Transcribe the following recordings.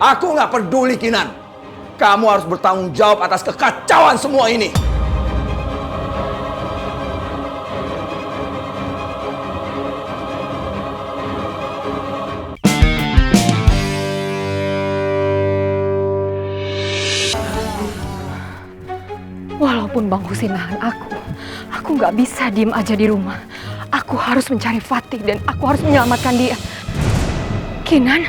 Aku nggak peduli, Kinan. Kamu harus bertanggung jawab atas kekacauan semua ini. Walaupun Bang Husin nahan aku nggak bisa diem aja di rumah. Aku harus mencari Fatih dan aku harus menyelamatkan dia. Kinan?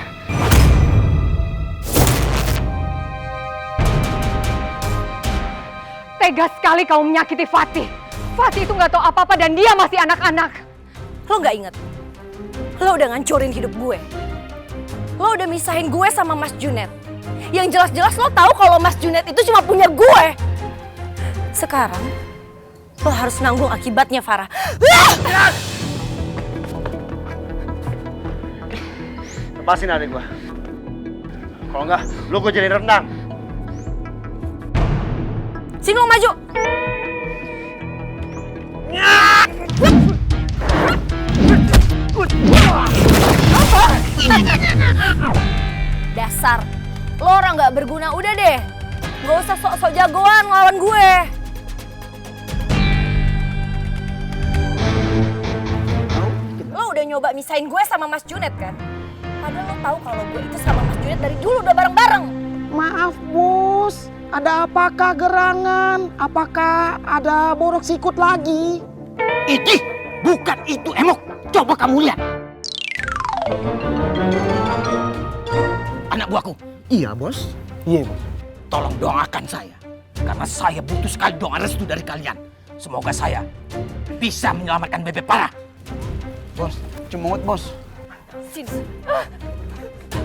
Tega sekali kamu menyakiti Fatih. Fatih itu nggak tahu apa-apa dan dia masih anak-anak. Lo nggak inget? Lo udah ngancurin hidup gue. Lo udah misahin gue sama Mas Junet. Yang jelas-jelas lo tahu kalau Mas Junet itu cuma punya gue. Sekarang lo harus nanggung akibatnya, Farah. Lepasin adik gua. Kalau enggak, lu gua jadi rendang. Sini lo maju. Dasar, lo orang nggak berguna. Udah deh, nggak usah sok-sok jagoan ngelawan gue. Lo udah nyoba misahin gue sama Mas Junet kan? Padahal lo tahu kalau gue itu sama Mas Junet dari dulu udah bareng-bareng. Maaf bos, ada apakah gerangan? Apakah ada borok sikut lagi? Itu bukan itu Emok. Coba kamu lihat. Anak buahku. Iya, Bos. Iya, Bos. Tolong doakan saya. Karena saya butuh sekali doa restu dari kalian. Semoga saya bisa menyelamatkan Bebek Parah. Bos, cemungut, Bos. Sini.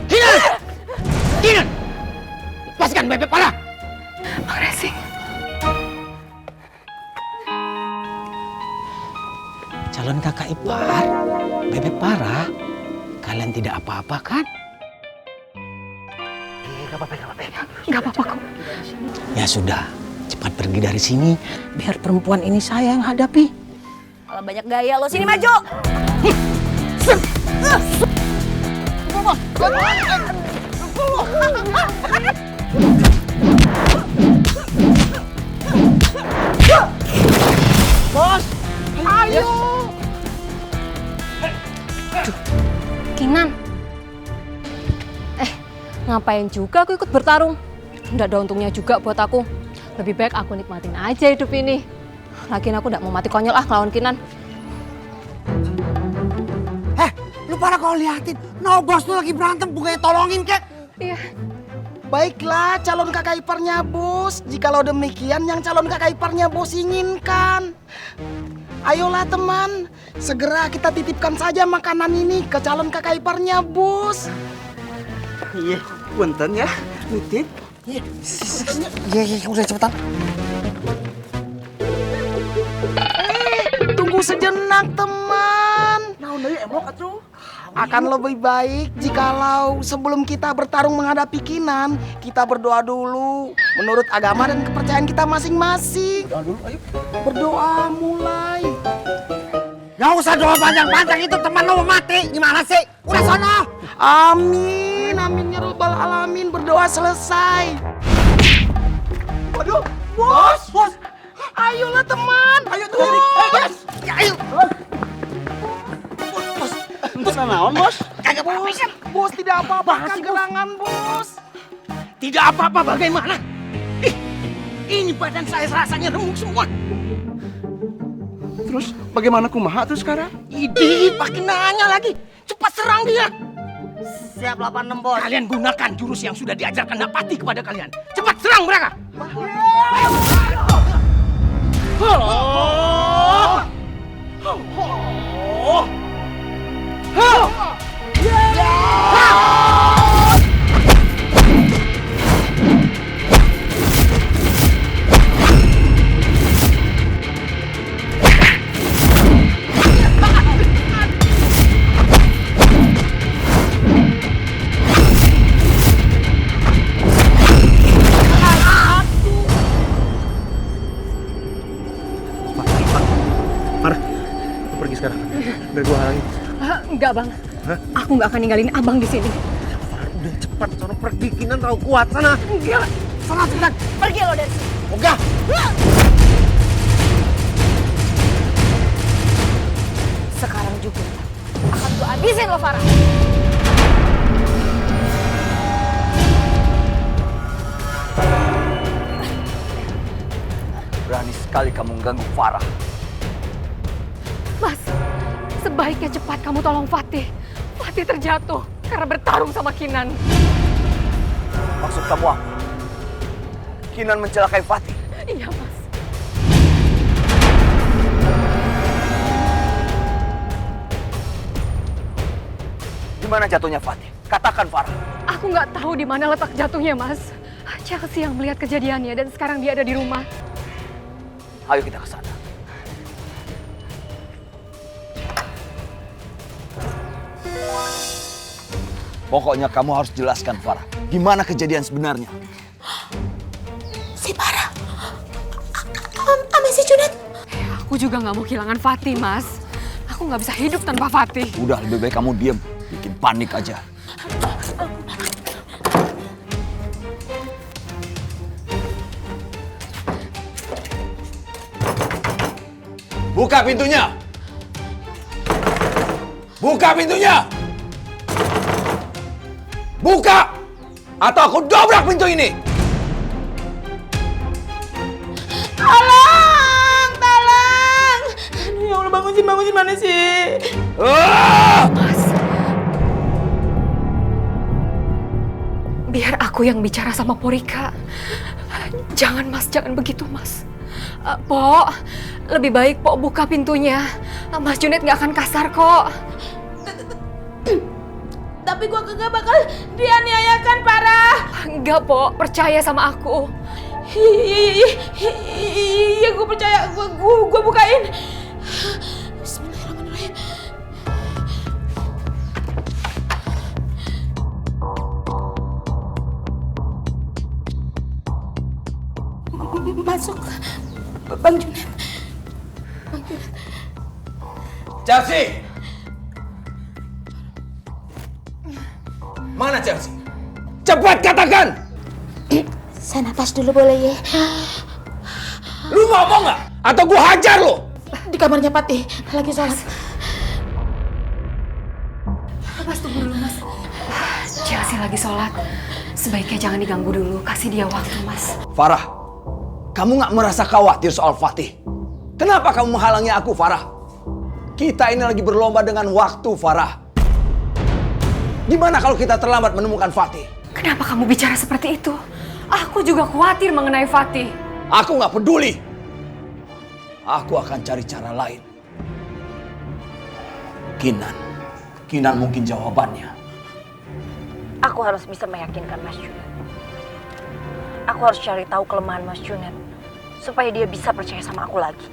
Kinan! Kinan! Lepaskan Bebek Parah! Bang Resi. Calon kakak ipar, Bebek Parah. Kalian tidak apa-apa kan? Nggak apa-apa kok. Ya sudah, cepat pergi dari sini. Biar perempuan ini saya yang hadapi. Kalau banyak gaya lo, sini maju. Bos, ayo. Kinan. Ngapain juga aku ikut bertarung? Nggak ada untungnya juga buat aku. Lebih baik aku nikmatin aja hidup ini. Lagian aku nggak mau mati konyol lawan Kinan. Lu pada kau liatin, Bos tuh lagi berantem, bukannya tolongin kek? Iya. Baiklah calon kakak iparnya bos. Jikalau demikian yang calon kakak iparnya bos inginkan. Ayolah teman, segera kita titipkan saja makanan ini ke calon kakak iparnya bos. Iya, punten ya. Nitip. Iya, udah cepetan. Tunggu sejenak teman. Nah, udah ya Emok atuh. Akan lebih baik jikalau sebelum kita bertarung menghadapi Kinan, kita berdoa dulu menurut agama dan kepercayaan kita masing-masing. Berdoa dulu, ayo. Berdoa mulai. Nggak usah doa panjang-panjang, itu teman lo mati. Gimana sih? Udah sono. Amin, amin ya rabbal alamin. Berdoa selesai. Waduh, Bos. Ayolah teman. Ayo tuh, Bos. Ya, ayo. Bos, naon, Bos? Kagak apa-apa kan? Bos tidak apa-apa gerangan bos. Tidak apa-apa bagaimana? Ih, ini badan saya rasanya remuk semua. Terus bagaimana kumaha tuh sekarang? Idi, pakai nanya lagi. Cepat serang dia. Siap 86 bos. Kalian gunakan jurus yang sudah diajarkan Napati kepada kalian. Cepat serang mereka. Pergi sekarang. Biar gua halangin. Enggak bang. Aku nggak akan ninggalin abang di sini. Udah cepat, sono pergi, Kinan terlalu kuat. Sana. Enggak. Sana, Kinan. Pergi lo dari sini. Oga. Sekarang juga akan gue habisin lo, Farah. Berani sekali kamu mengganggu Farah. Mas, sebaiknya cepat kamu tolong Fatih. Fatih terjatuh karena bertarung sama Kinan. Maksud kamu apa? Kinan mencelakai Fatih. Iya, Mas. Di mana jatuhnya Fatih? Katakan Farah. Aku nggak tahu di mana letak jatuhnya, Mas. Chelsea yang melihat kejadiannya dan sekarang dia ada di rumah. Ayo kita ke sana. Pokoknya kamu harus jelaskan Farah, gimana kejadian sebenarnya. Si Farah. Ame si Junet. Aku juga nggak mau kehilangan Fatih, Mas. Aku nggak bisa hidup tanpa Fatih. Udah, lebih baik kamu diem. Bikin panik aja. Buka pintunya! Buka pintunya! Buka! Atau aku dobrak pintu ini! Tolong! Tolong! Aduh, ya Allah, bangun sih, mana sih? Mas, biar aku yang bicara sama Porika. Jangan, Mas, jangan begitu, Mas. Po, lebih baik Po buka pintunya. Mas Junet nggak akan kasar kok. Tapi gua kagak bakal dianiayakan, Farah. Enggak, Po, percaya sama aku. Iya, gue percaya. Gue bukain. Bismillahirrahmanirrahim. Masuk. Bang Junet. Bang Junet. Chelsea! Mana Chelsea? Cepat katakan! Saya napas dulu boleh ya? Lu mau nggak? Atau gua hajar lu? Di kamarnya Patih, lagi sholat. Mas, tunggu dulu, Mas. Chelsea lagi sholat. Sebaiknya jangan diganggu dulu. Kasih dia waktu, Mas. Farah, kamu nggak merasa khawatir soal Fatih? Kenapa kamu menghalangi aku, Farah? Kita ini lagi berlomba dengan waktu, Farah. Gimana kalau kita terlambat menemukan Fatih? Kenapa kamu bicara seperti itu? Aku juga khawatir mengenai Fatih. Aku nggak peduli. Aku akan cari cara lain. Kinan mungkin jawabannya. Aku harus bisa meyakinkan Mas Junet. Aku harus cari tahu kelemahan Mas Junet supaya dia bisa percaya sama aku lagi.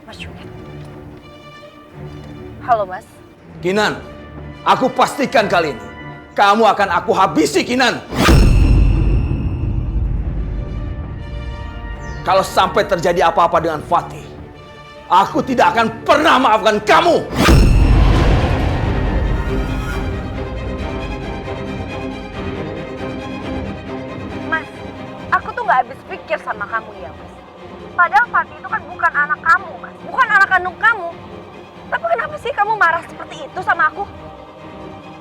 Mas Junet. Halo, Mas. Kinan, aku pastikan kali ini kamu akan aku habisi, Kinan. Kalau sampai terjadi apa-apa dengan Fatih, aku tidak akan pernah maafkan kamu. Mas, aku tuh gak habis pikir sama kamu ya, Mas. Padahal Fatih itu kan bukan anak kamu, Mas. Bukan anak kandung kamu. Tapi kenapa sih kamu marah seperti itu sama aku?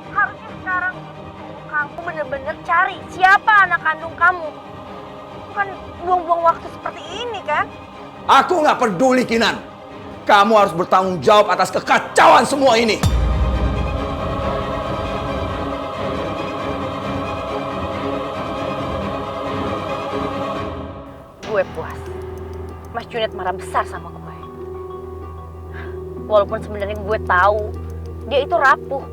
Harusnya sekarang kamu bener-bener cari siapa anak kandung kamu. Bukan buang-buang waktu seperti ini, kan? Aku nggak peduli, Kinan. Kamu harus bertanggung jawab atas kekacauan semua ini. Gue puas. Mas Junet marah besar sama gue. Walaupun sebenarnya gue tahu dia itu rapuh.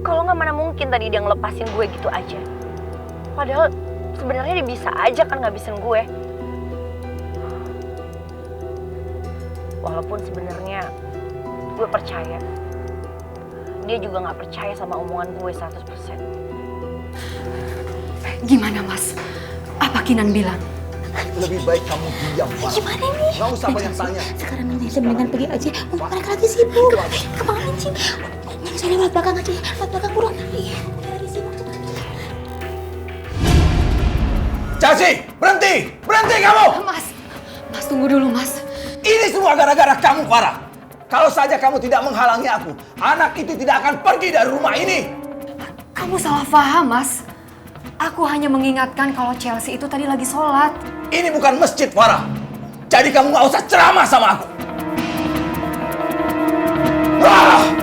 Kalau nggak mana mungkin tadi dia ngelepasin gue gitu aja. Padahal sebenarnya dia bisa aja kan ngabisin gue. Walaupun sebenarnya gue percaya dia juga nggak percaya sama omongan gue 100%. Gimana, Mas? Apa Kinan bilang? Lebih baik kamu diam, Farah. Gimana nih? Nggak usah banyak tanya. Sekarang saya mendingan pergi aja. Mereka lagi sibuk. Kemana sih? Saya lewat belakang aja. Lewat belakang buruan. Iya, lagi sibuk. Chelsea, berhenti! Berhenti kamu! Mas, Mas tunggu dulu, Mas. Ini semua gara-gara kamu, Farah. Kalau saja kamu tidak menghalangi aku, anak itu tidak akan pergi dari rumah ini. Kamu salah paham, Mas. Aku hanya mengingatkan kalau Chelsea itu tadi lagi sholat. Ini bukan masjid, Farah. Jadi kamu nggak usah ceramah sama aku. Ah!